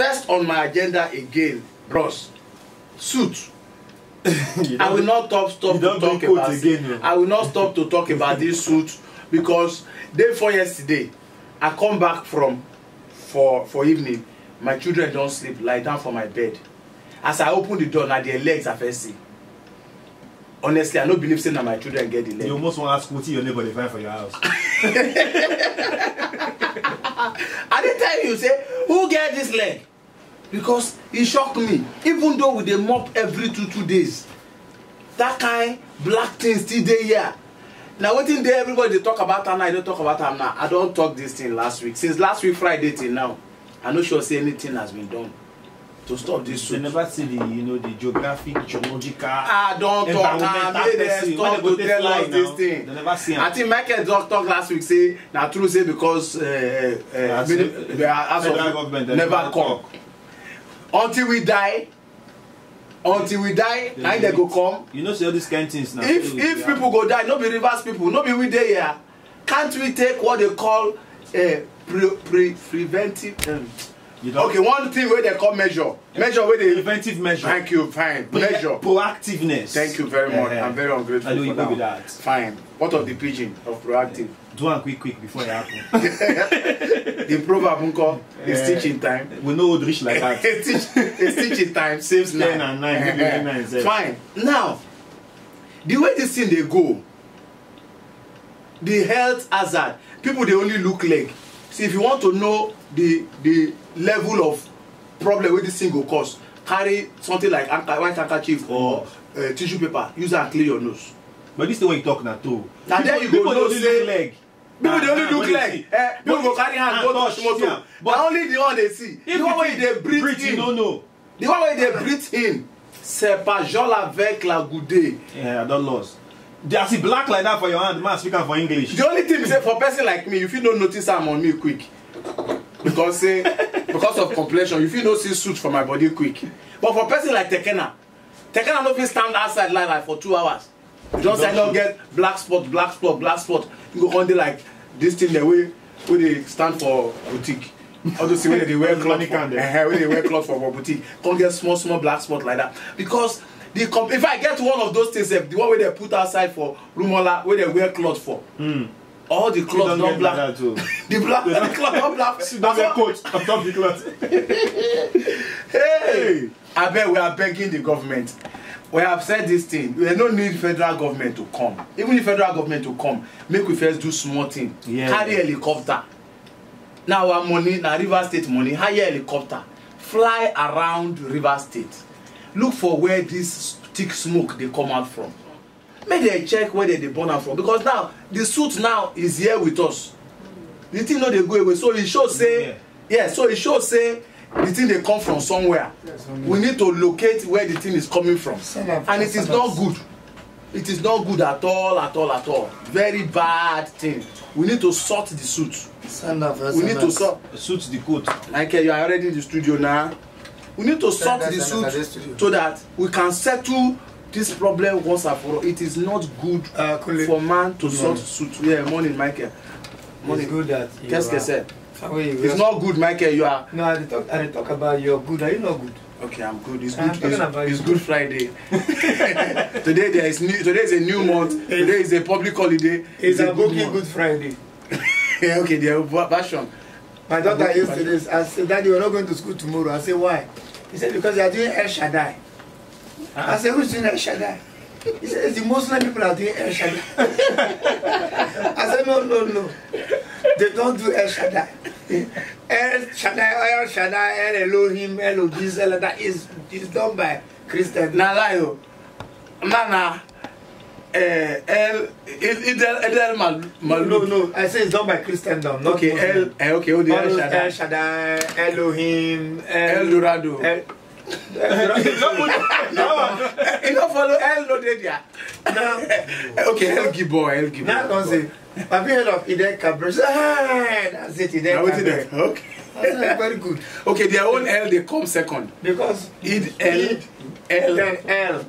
First on my agenda again, bros, suit. I will not stop to talk about again. I will not stop to talk about this suit because day before yesterday, I come back from for evening. My children don't sleep, lie down for my bed. As I open the door, now their legs are first see. Honestly, I don't believe saying that my children get the leg. You almost want to ask what your neighbor they find for your house. I didn't tell you, say, who get this leg? Because it shocked me. Even though with the mop every two days, that kind black thing still there here. Now waiting there, everybody they talk about her now, I don't talk about her now. I don't talk this thing last week. Since last week Friday till now, I'm not sure say anything has been done to stop this suit. They never see the the geographic, geological. I don't talk. I made them stop to tell us this thing. They never see. I think Michael talk last week say now true say because the government never come until we die. Until we die, now they go come. You know, see all these kind of things now. If people go die, no be reverse people, no be we there here. Can't we take what they call preventive? Okay, one thing where they call measure where they preventive measure. Thank you, fine. Measure proactiveness. Thank you very much. I'm very ungrateful. I know you go with that. Fine. What of the pigeon of proactive? Do one quick before it happens. The proverb uncle is teaching time. We know old rich like that. It's teaching time saves 10 and 9. Maybe 9 Fine. Now, the way this thing they go, the health hazard, people they only look like. See, if you want to know the level of problem where this thing go cause, carry something like white handkerchief or tissue paper, use and clear your nose. But this is the way you talk now too. Now there you go know say leg. People they only look leg. People go carry hand go touch motor. But only the one they see. The one where they breathe in. No. The one where they breathe in. C'est pas Jean avec la goudée. Yeah, I don't lost. They are see black like that for your hand, man speaking for English. The only thing is say for a person like me, if you don't notice I'm on me quick. Because of complexion, if you don't see suit for my body quick. But for a person like Tekena no fit stand outside like for 2 hours. You don't say no get black spot. You go on there like this thing the way they stand for boutique. All those when they wear cloth when they wear cloth for boutique. Can't get small black spot like that. Because if I get one of those things, the one where they put outside for Rumola, where they wear cloth for. All the clothes don't black. The cloth don't black. Don't get coat on top of the cloth. Hey! I bet we are begging the government. We have said this thing. We don't need federal government to come. Even if federal government to come, make we first do small thing. Yeah. Carry helicopter. Now our money, now River State money, hire helicopter. Fly around River State. Look for where this thick smoke they come out from. Make them check where they burn out from. Because now the suit now is here with us. The thing no they go away. So it shows say, so it shows say the thing they come from somewhere. We need to locate where the thing is coming from. And it is not good. It is not good at all. Very bad thing. We need to sort the suit. We need to sort the coat. Like you are already in the studio now. We need to sort the suit so that we can settle this problem once and for all. It is not good for man to sort suit. Yeah, morning, Michael. Morning. It's good that you it's not good, Michael. You are. No, I talk about you're good. Are you not good? Okay, I'm good. It's good. It's Good Friday. Today is a new month. Today is a public holiday. It's a good Friday. Yeah, okay, the version. My daughter yesterday, I said, Daddy, we're not going to school tomorrow. I said, why? He said, because they are doing El Shaddai. I said, who's doing El Shaddai? He said, the Muslim people are doing El Shaddai. I said, no. They don't do El Shaddai. El Shaddai, El Elohim, Elohim, that is done by Christians. Nalayo. Nana. No, I say it's done by Christendom. Not okay, El Shaddai, Elohim, El Dorado. No, you don't follow El Nodedia. Okay, El Gibor. Now don't say. Have you heard of Eden Cabra? That's it, Eden Cabra. Okay. I said, very good. Okay, their own L, they come second. Because Id, L, L, then L.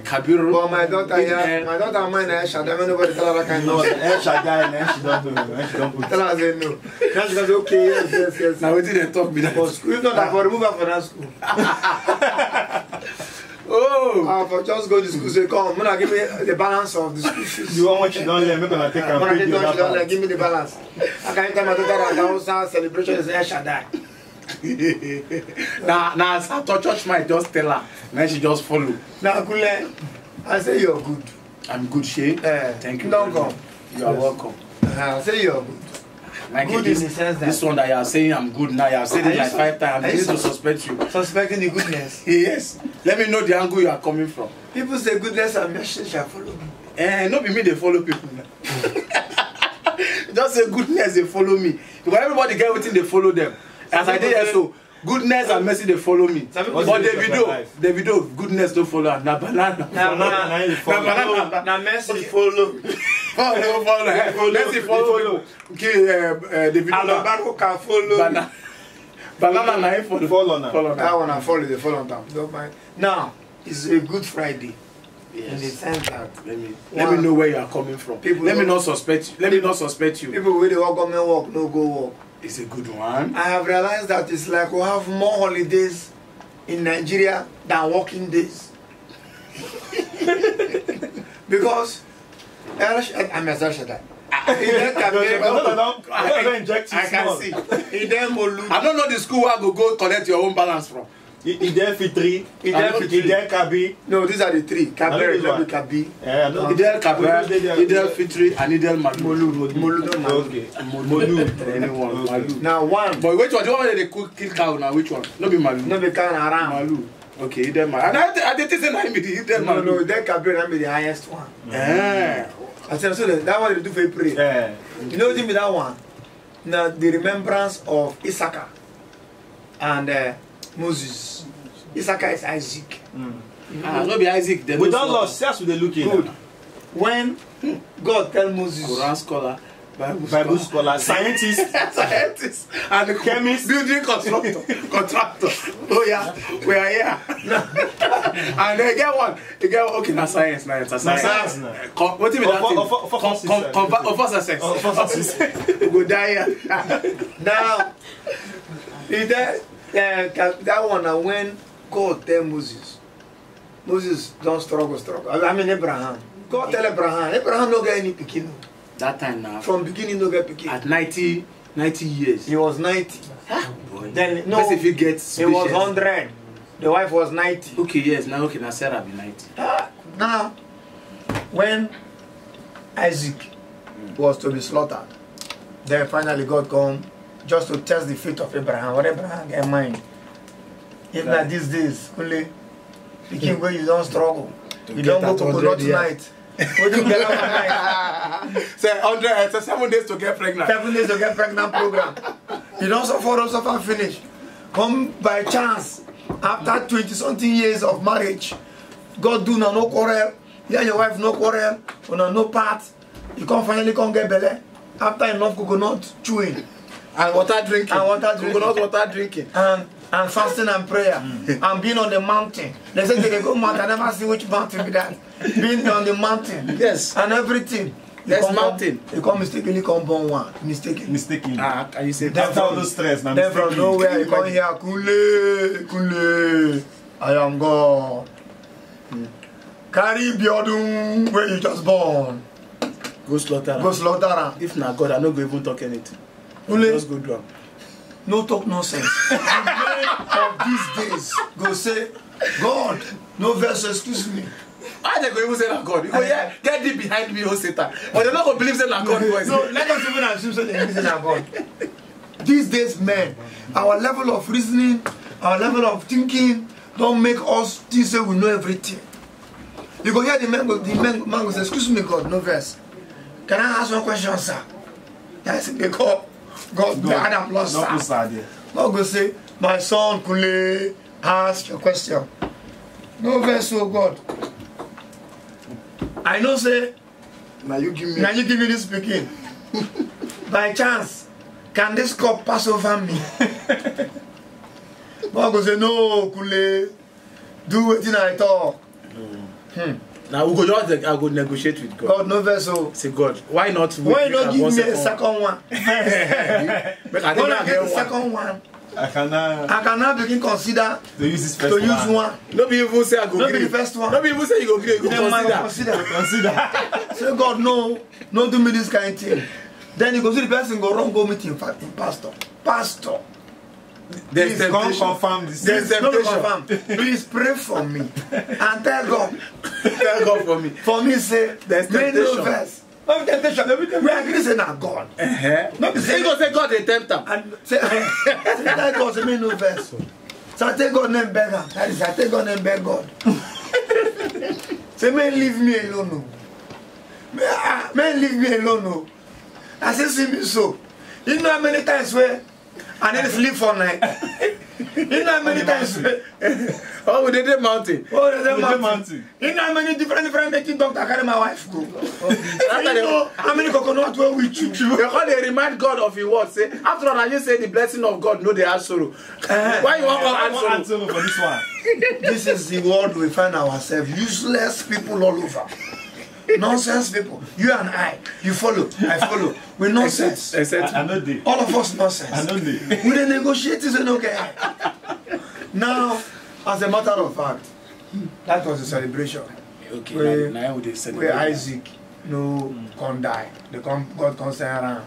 Kabiru. But my daughter, Id, yeah, L. my daughter mine, Shaddai, nobody tell her that kind No, of El Shaddai, and then she don't do it. When she don't put Tell her, I say no. Now she goes, okay, yes. Now, what did they talk me that? For school, if not, I for remove her from that school. Oh! I for just go to school, say, come, Mona, give me the balance of the school fees. you want what she don't learn, make her take and Mona, pay you that don't part. give me the balance. I can't tell my daughter that Hausa celebration is El Shaddai. Now, as her church might just tell her, then she just follow. Now, Kule, I say you're good. I'm good, Shay. Thank you. Don't very come. much. You are welcome. I say you're good. Like Good this, in the sense that- this one that you are saying I'm good now, you have said Are it you like so- 5 times. are I'm you beginning to so- suspect you. Suspecting the goodness. Yes. Let me know the angle you are coming from. People say goodness and mercy shall follow me. Not be me, they follow people. Just say goodness, they follow me. Because everybody get everything, they follow them. As I did here, so goodness and mercy, they follow me. Some But people say Davido, goodness don't follow her. Na banana. Now mercy follow. Follow. Mercy follow. Okay, Davido. Alabaro can follow. Banana na him follow. Follow now. Follow That one I follow, they follow on time. Don't mind. Now, it's a good Friday. In the Yes. sense that Let me know where you are coming from. People Let me don't- not suspect you. Let me not suspect you. people with the work government work, no go work. It's a good one. I have realized that it's like we have more holidays in Nigeria than working days. Because I'm a Shaddai. I can see. He then Molu. I don't know the school where I go collect your own balance from. Idel Fitri, Fitri. Idel Kabi. No, these are the three. Kabir, No, Lebi, Kabi. Yeah, no. Idel Kabra, Idel Fitri, and Idel Malu. Molu, no Molu. Okay. Molu. Anyone. Malu. Now one. But which one? The one where they cook kill cow now? Which one? No be Malu. No be can around. Malu. Okay, Idel Malu. And I didn't say that be the Idel No, Malu. then Kabir will be the highest one. Yeah. I said, so that one they do for pray. Yeah. You know what me that one? Now the remembrance of Issachar and Moses. Issachar is Isaac. No be Isaac. We don't lost. That's what they're looking Good. at. When God tell Moses, Quran scholar, Bible scholar, scientist, scientist, and chemist, building contractor. Oh yeah, we are here. And they get one. They get okay. Na science, na science. What do you mean that? Of course, we go die here. now, that one now when God tell Moses don't struggle. I mean Abraham. God tell Abraham no get any pikin. That time now. From beginning no get pikin. At 90 years. He was 90. Boy. Then no, Let's if you get he was 100. The wife was 90. Okay, yes, now okay, now Sarah be 90. Now, when Isaac was to be slaughtered, then finally God come just to test the faith of Abraham. What Abraham get mind. If not these days, only the king where you don't struggle. You don't go to coconut tonight. What do you get out of Say 100, 7 days to get pregnant. 7 days to get pregnant program. You don't suffer, finish. Come by chance, after 20-something years of marriage, God do no quarrel, you and your wife no quarrel, no part, you can finally get belly after enough coconut chewing. And water drinking. Coconut water drinking. And fasting and prayer. And being on the mountain. They say they go mountain, I never see which mountain be that. Being on the mountain. Yes. And everything. Yes, mountain. You come mistakenly come born one. Mistakenly. Can you say that? After all those stress, now then from nowhere you come here, Kule, I am God. Carry Biodun where you just born. Go slaughter. If not God, I no go even talk anything. Just go do. No talk nonsense. Of these days, go say, God, no verse, excuse me. Why they go even say that God? You go, yeah, get deep behind me, oh Satan. But they're not going to believe that God voice. No, let us even assume that they believe that God. These days, men, our level of reasoning, our level of thinking, don't make us think say we know everything. You go hear the man go say, excuse me, God, no verse. Can I ask one question, sir? Yes, because God, Adam lost sir. God go say, my son, Kule, ask your question. No verse, oh God. I know say, now you give me this speaking. By chance, can this cup pass over me? God go say, no, Kule, do what I talk. Now we go just I go negotiate with God. God no vessel. Say God, why not? Why not give me a second one? I When I get the second one, I cannot begin consider to use this to first use one. No be even say I go. No be the first one. No be even say you go gree. You Then man go consider. Consider. Say God, no do me this kind of thing. Then you go see the person go run go meet him pastor. Pastor. There's Please come temptation. confirm this. There's No temptation. confirm. Please pray for me and tell God. Thank God for me. For me say There's may no temptation. verse. No be temptation. We agree say na God. No be say you go say God dey tempt am. And say tell God say me no verse. So I take God name beg am. That is I take God name beg God. Say man leave me alone. No. Man leave me alone. No. I say see me so. You know how many times where I need to sleep for night. You know how many times where Oh, we did the mountain. oh there's a With the mountain. You know how many different making doctor carry my wife go. After You know how many coconut were with you. They call they remind God of his word. Say after all, I just say the blessing of God. No, they have sorrow. Why you want to I add want sorrow? answer for this one. This is the world we find ourselves. Useless people all over. Nonsense people. You and I. You follow. I follow. We nonsense. Except I know they. All of us I nonsense. know they. We dey negotiate this and okay. Now, as a matter of fact, that was a celebration. okay. Now we dey celebrate. Where Isaac no come die. They come God come send Ram.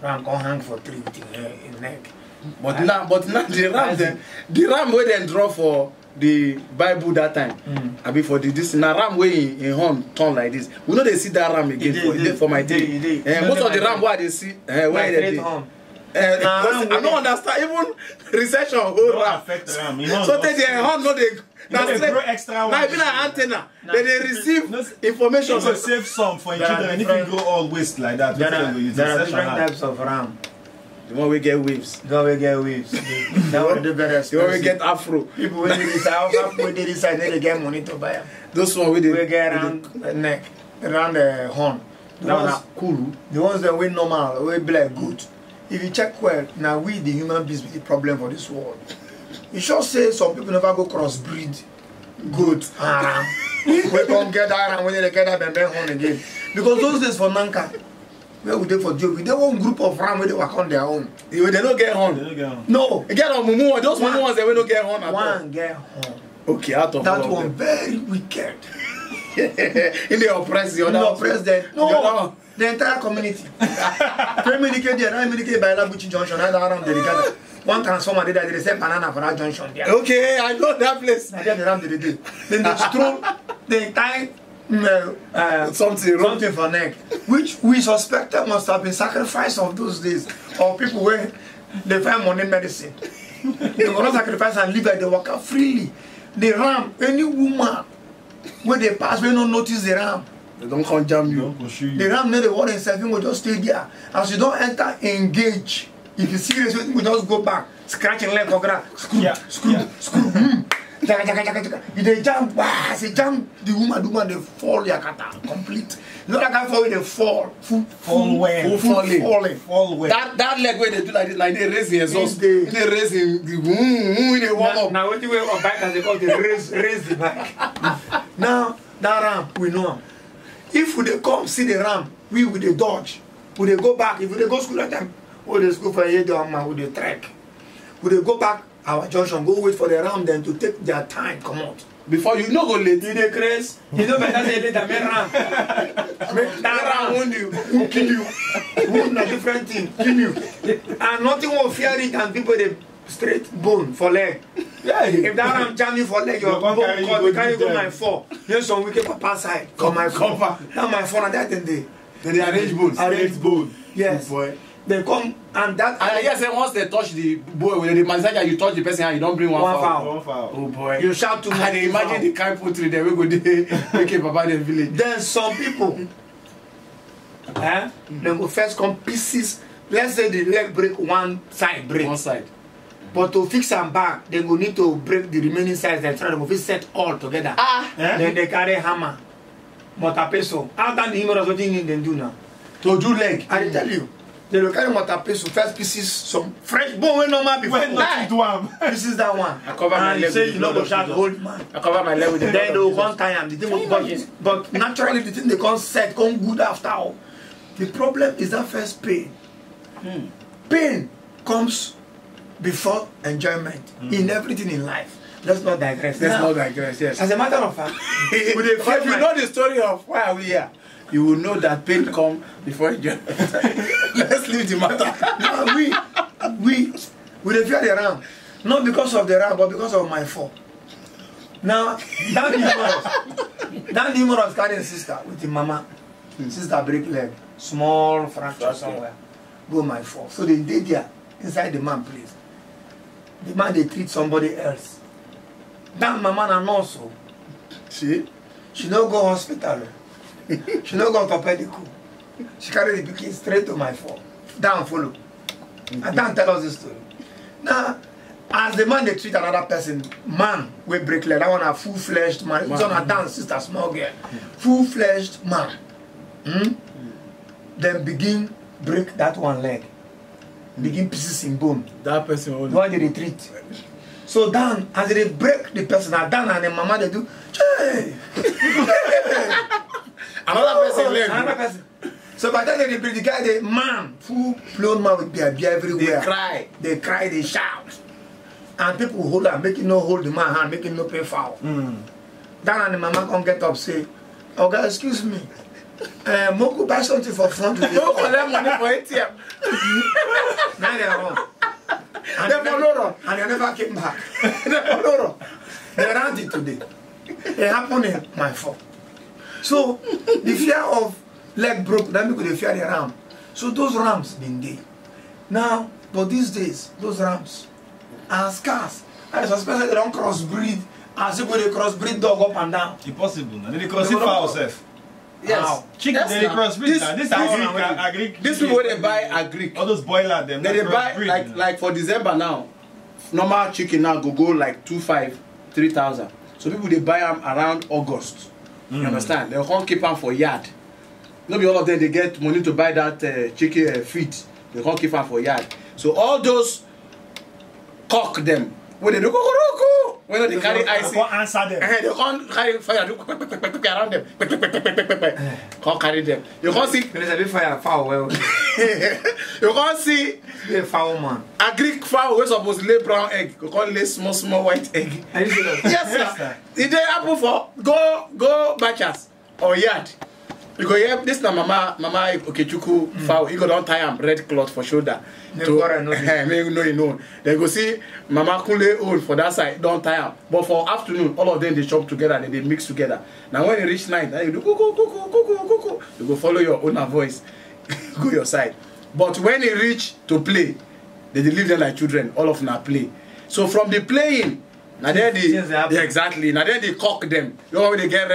Ram come hang for tree with him neck. But now the ram wey dem draw for the Bible that time. I mean for this na ram wey in horn turn like this. We no dey see that ram again for my day. Most of the ram wey I dey see where they dey. I don't understand even recession whole Don't ram. affect ram. So they their horn no dey. No, they grow extra Now one. even like antenna, they receive No, information. So save some for your There are children. If different- you go all waste like that, There people will use are it. different types of ram. The one we get waves. Go we get waves. That one dey very The one we expensive. get afro. People wey dey this house, wey dey this side, they get money to buy am. Those one we dey. We get around the neck, around the horn. The That one ones, na cool. the ones that we normal, we be like good. If you check well, now we the human beings be the problem for this world. You sure say some people never go crossbreed goat and ram. We come get that ram when they get that bembe horn again. Because those days for Nanka, where we dey for Joe, we dey one group of ram where they work on their own. They no get They horn. don't get on. No, You get on mumu. Those mumu ones they no get horn at all. one get horn. Okay, out of That all of one them. very wicked. In the oppress the other. No one. president. The other No, one. the entire community. 3 minutes there, 9 minutes by Labuchi Junction, and around the gather. One transformer there, they sell banana for that junction there. Okay, I know that place. And then they ram the day. Then they throw the entire Something for neck, which we suspected must have been sacrifice of those days, or people where they find money medicine. They will not sacrifice and live like they walk out freely. The ram, any woman where they pass, we don't notice the ram. They don't come jam you. Don't pursue you. The ram near the water himself, he will just stay there. As you don't enter, engage. If you serious, you will just go back, scratching leg for ground. Screw, Yeah, screw, yeah. screw. Jaka, jaka, jaka, jaka. If they jump, as they jump, the woman, they fall, yakata, complete. You know that kind of fall, they fall. Fall where? Falling. Fall where? That leg where they do like this, like they raise the exhaust. They- They raise the they warm up. Now, what do you wear on bike as they call it, raise the bike. Now, that ram, we know him. If we dey come see the ram, we will dey dodge. We dey go back. If we dey go school at time, we dey school for a year, we dey trek. We dey go back our junction, go wait for the ram then to take their time, come out. Before you no go late. You dey craze? You know better say later, make ram. Make that ram wound you, who kill you. Wound na different thing, kill you. And nothing will fear it and people dey straight bone for leg. Yeah. If that ram jam you for leg, your You bone can't carry cut, you you go carry go deep my there. 4. Here's some wicked papa side. Come my 4. Now my 4 and that thing dey. Then they arrange bones. Arrange bone. Yes. Oh boy. They come and that. And I hear say once they touch the boy with the massage, you touch the person and you don't bring one fowl. One foul. Oh boy. You shout to And they imagine the kind poultry there we go there make a papa the village. Then some people, they go first come pieces. Let's say the leg break one side break. One side. But to fix them back, they go need to break the remaining sides. They try to set all together. Then they carry hammer, mortar pestle. How can the human what thing they do now? To do leg. I tell you, They will carry motor paste to first pieces some fresh bone wey normal before. When not do am. Pieces that one. I cover my And leg he say with you no the go blood shout of old man. I cover my leg with the Then they blood will of come Jesus. tie am. The thing will but naturally the thing they come set, come good after all. The problem is that first pain. Pain comes before enjoyment in everything in life. Let's not digress. Let's Now, not digress, yes. as a matter of fact, with a If you fear know the story of why are we here, you will know that pain come before enjoyment. Let's leave the matter. now we dey fear the ram, not because of the ram, but because of my fall. Now that numerous carry his sister with him mama. Sister break leg, small fracture somewhere. Go my fall. So they dey there inside the man place. The man dey treat somebody else. That mama na nurse o. See? She no go hospital o. She no go orthopedic o. She carry the pikin straight to my fall. Down follow. And Dan tell us this story. Now, as the man dey treat another person, man wey break leg, that one na full-fledged man. This one na Dan sister, small girl. Full-fledged man. Then begin break that one leg. Begin pieces in bone. That person will The one they treat. So Dan, as they break the person, now Dan and the mama they do, hey! another person leg. Another person. So by the time they break the guy, the man, full-blown man with beer everywhere. They cry. They cry, they shout. And people hold am, make him no hold the man hand, make him no pay foul. Dan and the mama come get up, say, "Oh God, excuse me. Moko buy something for front of the Don't collect money for ATM. Now they are wrong. And They follow and they never came back. They follow. They ran it today. It happened in my fault. So the fear of leg broke, then we could fear the ram. So those rams been there. Now, but these days, those rams are scarce. And especially they don't crossbreed. As if they crossbreed dog up and down. Impossible. Now they cross it for ourselves. Yes. Wow. Chicken, Yes, they now. crossbreed now. This this- agri. These people they buy agric. All those boiler them. Then they buy crossbreed, like for December now. Normal chicken now go like 2,500, 3,000. So people they buy them around August. You understand? They can't keep them for yard. Not be all of them they get money to buy that chicken feed. They can't keep them for yard. So all those cock them when they do go when they carry ice. Can't answer them. They can't carry fire do around them. Can't carry them. You can't see. There's a bit fire foul. Well, You can't see. be a foul man. A Greek fowl wey suppose lay brown egg go come lay small white egg. Are you serious? Yes sir. E dey happen for go butchers or yard. You go hear this na mama Okechukwu fowl. He go don tie am red cloth for shoulder. Make Warren know Make know he know. Then go see mama Kunle own for that side don tie am. But for afternoon all of them dey chop together. They mix together. Now when e reach night, now you do kuku. You go follow your owner voice. Go your side. But when e reach to play, they leave them like children. All of them play. So from the playing, now then Yes, exactly. Now then they cock them. You know when they get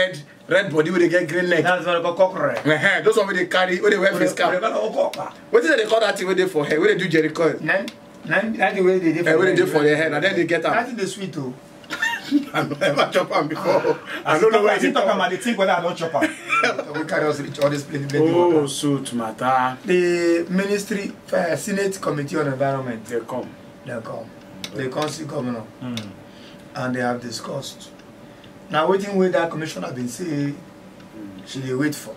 red body, when they get green neck. That's what I call cockerel. Those one when they carry, when they wear face cap. What is it they call that thing when they for hair? When they do Jericho? That's the way they did When they do for their hair, and then they get That's them. the sweet too. I never chop them before. I don't know why you talk about the thing whether I don't chop am. We carry us reach all this plenty Oh, water. suit matter. The ministry, Senate Committee on Environment, They come. they come. They come see governor. And they have discussed. Now waiting where that commissioner been say she dey wait for.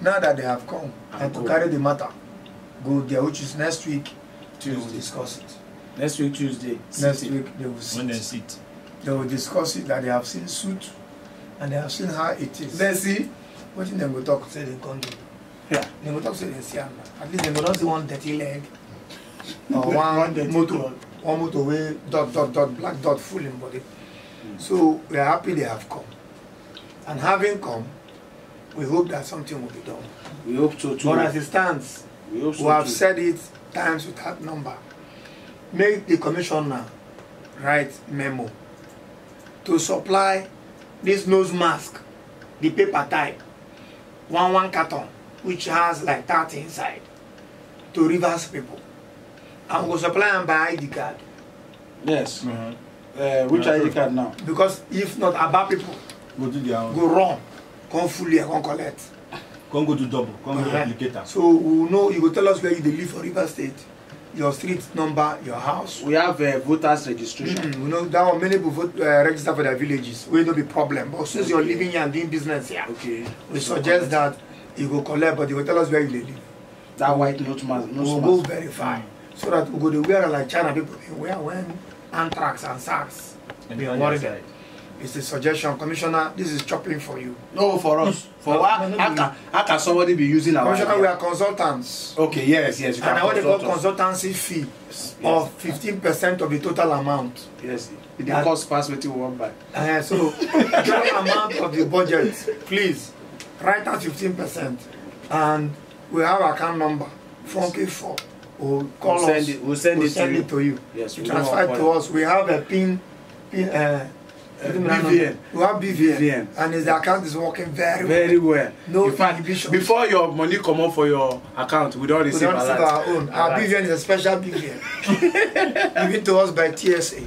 Now that they have come and to carry the matter, go there, which is next week, they will discuss it. Next week Tuesday. Next week they will When they sit. sit. They will discuss it that they have seen suit and they have seen how it is. Then see. What in them go talk say they can't do. Yeah. They go talk say they see am. At least they go not see one dirty leg or One one dirty motor. cloth. One motor way dot black dot full in body. So we are happy they have come. And having come, we hope that something will be done. We hope so too. But as it stands, We hope so we have too. said it times without number. Make the commissioner write memo to supply this nose mask, the paper type, one carton, which has like 30 inside, to Rivers people. And we will supply them by ID card. Yes. Which ID card now? Because if not, about people Go do their own. go wrong, come fully, come collect. Come go to double. Come go replicate am. So we know you go tell us where you dey live for Rivers State, your street number, your house. We have voters registration. We know that one many people vote, register for their villages. Will not be problem. But since you're living here and doing business here, Okay. we suggest that you go collect, but you go tell us where you dey live. That white note mask. We will go verify so that we go to wear like China people dey wear when anthrax and SARS. Be on your side. It's a suggestion, Commissioner. This is chopping for you. No, for us. For No, what? no, How can somebody be using our Commissioner, idea? we are consultants. Okay, yes. You And can I want to call consult us. consultancy fee of 15% of the total amount. Yes. It dey cost pass wetin we wan buy. So, total amount of the budget, please write out 15%, and we have account number. Funky 4. We'll call We'll us. send it to you. Yes. You we transfer don't it to us. We have a PIN. BVN. We have BVN. BVN. And his account is working very, Very well. No In fact, inhibition. before your money come up for your account, we don't We receive don't receive alert. our own. Our Alert. BVN is a special BVN given to us by TSA.